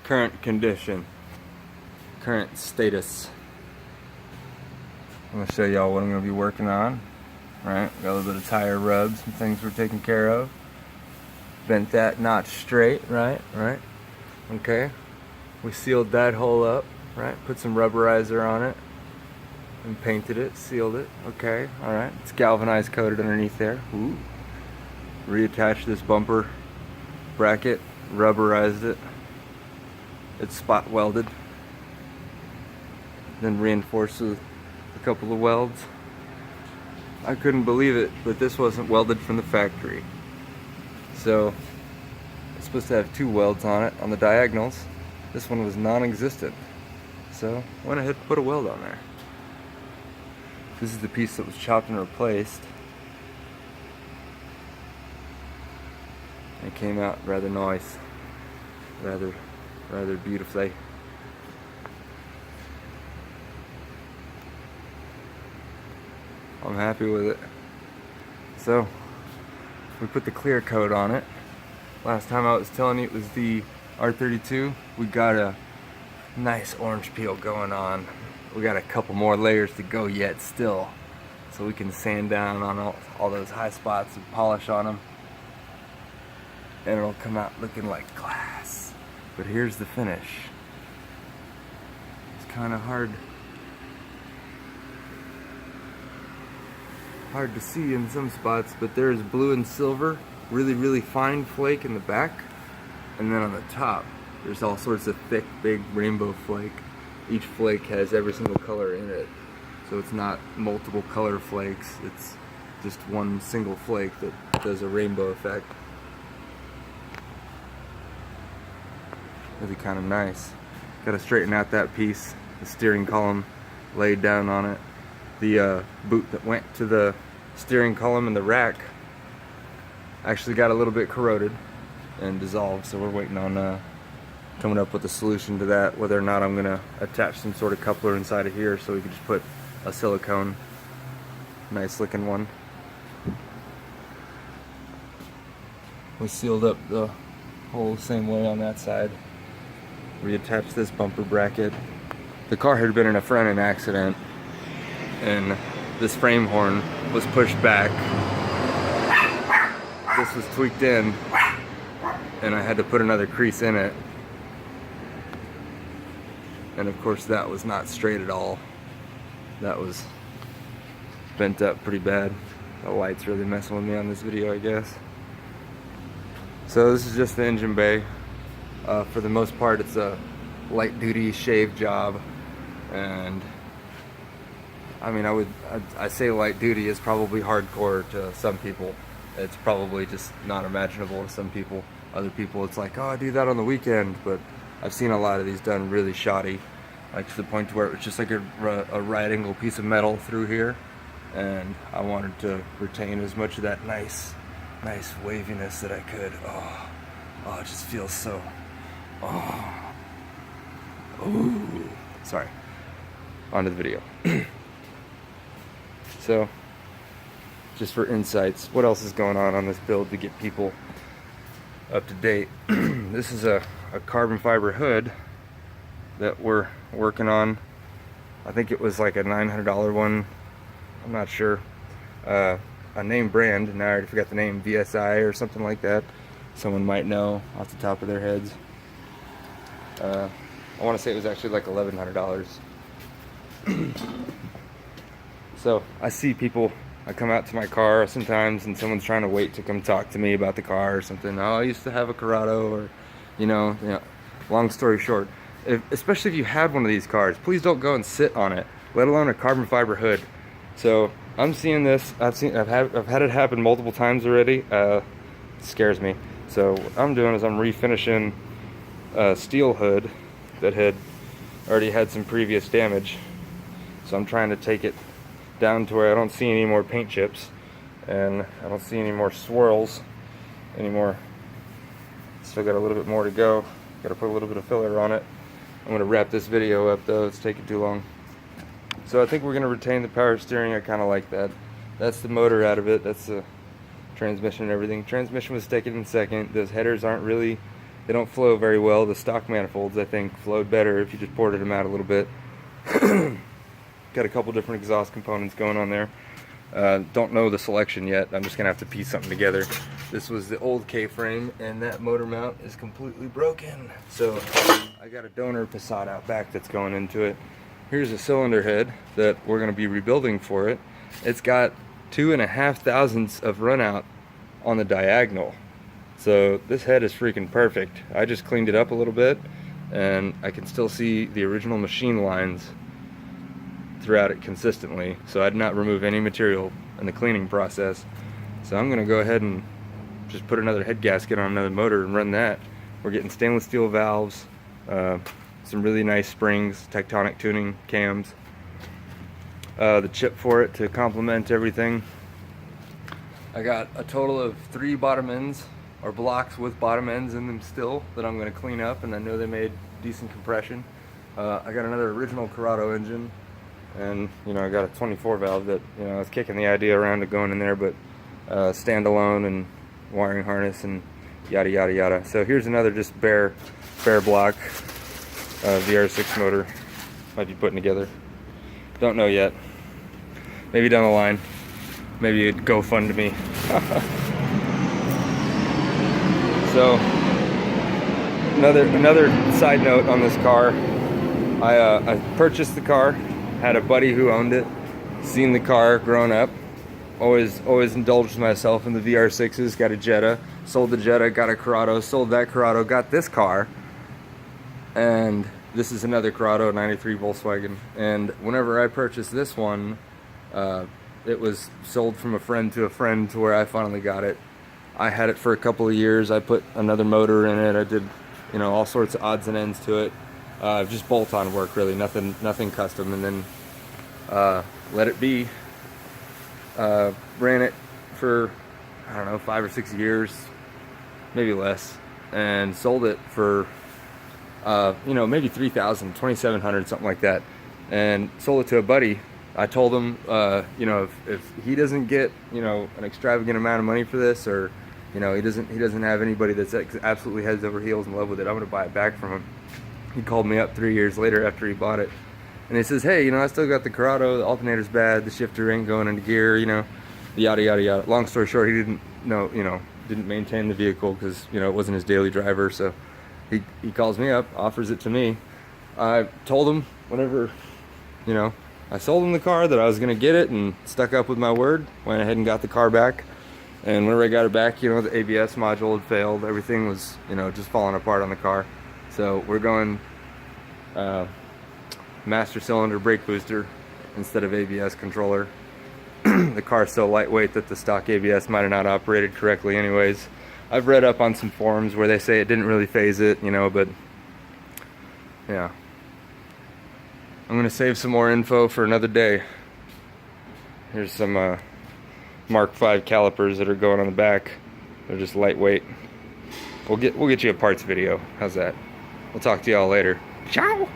current condition, current status. I'm gonna show y'all what I'm gonna be working on. Right, got a little bit of tire rubs, some things we're taking care of. Bent that notch straight, right, okay. We sealed that hole up, right, put some rubberizer on it and painted it, sealed it, okay, alright. It's galvanized coated underneath there. Ooh. Reattached this bumper bracket, rubberized it. It's spot welded. Then reinforced with a couple of welds. I couldn't believe it, but this wasn't welded from the factory. So, it's supposed to have 2 welds on it, on the diagonals. This one was non-existent. So, went ahead and put a weld on there. This is the piece that was chopped and replaced. It came out rather nice. Rather beautifully. I'm happy with it. So, we put the clear coat on it. Last time I was telling you it was the R32. We got a nice orange peel going on. We got a couple more layers to go yet still. So we can sand down on all those high spots and polish on them. And it'll come out looking like glass. But here's the finish. It's kind of hard to see in some spots, but there's blue and silver, really fine flake in the back, and then on the top there's all sorts of thick, big rainbow flake. Each flake has every single color in it, so it's not multiple color flakes, it's just one single flake that does a rainbow effect. Really kind of nice. Got to straighten out that piece, the steering column laid down on it. The boot that went to the steering column and the rack actually got a little bit corroded and dissolved, so we're waiting on coming up with a solution to that, whether or not I'm going to attach some sort of coupler inside of here so we can just put a silicone, nice looking one. We sealed up the hole the same way on that side. Reattached this bumper bracket. The car had been in a front-end accident, and this frame horn was pushed back. This was tweaked in, and I had to put another crease in it. And of course that was not straight at all. That was bent up pretty bad. The light's really messing with me on this video, I guess. So this is just the engine bay. For the most part it's a light duty shave job, and I mean, I say light duty is probably hardcore to some people. It's probably just not imaginable to some people. Other people, it's like, oh, I do that on the weekend. But I've seen a lot of these done really shoddy, like to the point where it was just like a right angle piece of metal through here. And I wanted to retain as much of that nice waviness that I could. Oh, it just feels so. Ooh. Sorry. On to the video. So, just for insights, what else is going on this build to get people up to date? This is a carbon fiber hood that we're working on. I think it was like a $900 one. I'm not sure. A name brand, and I already forgot the name, VSI or something like that. Someone might know off the top of their heads. I want to say it was actually like $1,100. So I see people, I come out to my car sometimes and someone's trying to wait to come talk to me about the car or something. Oh, I used to have a Corrado, or you know, long story short, especially if you had one of these cars, please don't go and sit on it, let alone a carbon fiber hood. So I'm seeing this, I've had it happen multiple times already. It scares me. So what I'm doing is I'm refinishing a steel hood that had already had some previous damage. So I'm trying to take it down to where I don't see any more paint chips and I don't see any more swirls anymore. Still got a little bit more to go. Got to put a little bit of filler on it. I'm going to wrap this video up though, it's taking too long. So I think we're going to retain the power steering. I kind of like that. That's the motor out of it. That's the transmission and everything. Transmission was taken in second. Those headers aren't really They don't flow very well. The stock manifolds, I think, flowed better if you just ported them out a little bit. Got a couple different exhaust components going on there. Don't know the selection yet. I'm just gonna have to piece something together. This was the old K-frame, and that motor mount is completely broken. So I got a donor Passat out back that's going into it. Here's a cylinder head that we're gonna be rebuilding for it. It's got 2.5 thousandths of runout on the diagonal. So this head is freaking perfect. I just cleaned it up a little bit, and I can still see the original machine lines throughout it consistently. So I did not remove any material in the cleaning process. So I'm gonna go ahead and just put another head gasket on another motor and run that. We're getting stainless steel valves, some really nice springs, tectonic tuning cams, the chip for it to complement everything. I got a total of 3 bottom ends, or blocks with bottom ends in them still, that I'm gonna clean up, and I know they made decent compression. I got another original Corrado engine, and you know, I got a 24 valve that, you know, I was kicking the idea around to going in there, but standalone and wiring harness and yada yada yada. So here's another just bare block vr6 motor. Might be putting together. Don't know yet. Maybe down the line. Maybe it'd go fun to me. So another side note on this car. I purchased the car, had a buddy who owned it, seen the car growing up. Always indulged myself in the vr6s. Got a Jetta, sold the Jetta, got a Corrado, sold that Corrado, got this car, and this is another Corrado, 93 Volkswagen. And whenever I purchased this one, it was sold from a friend to where I finally got it. I had it for a couple of years. I put another motor in it. I did, you know, all sorts of odds and ends to it. Just bolt-on work, really, nothing custom. And then let it be. Ran it for, I don't know, 5 or 6 years, maybe less, and sold it for, you know, maybe 3,000, 2,700, something like that, and sold it to a buddy. I told him, you know, if he doesn't get, you know, an extravagant amount of money for this, or, you know, he doesn't have anybody that's absolutely heads over heels in love with it, I'm gonna buy it back from him. He called me up 3 years later after he bought it, and he says, hey, you know, I still got the Corrado, the alternator's bad, the shifter ain't going into gear, you know, yada yada yada. Long story short, he didn't maintain the vehicle because, you know, it wasn't his daily driver. So he calls me up, offers it to me. I told him whenever, you know, I sold him the car that I was gonna get it, and stuck up with my word. Went ahead and got the car back, and whenever I got it back, you know, the ABS module had failed. Everything was, you know, just falling apart on the car. So we're going master cylinder brake booster instead of ABS controller. The car's so lightweight that the stock ABS might have not operated correctly anyways. I've read up on some forums where they say it didn't really phase it, you know, but yeah. I'm gonna save some more info for another day. Here's some Mark V calipers that are going on the back. They're just lightweight. We'll get you a parts video. How's that? We'll talk to y'all later. Ciao!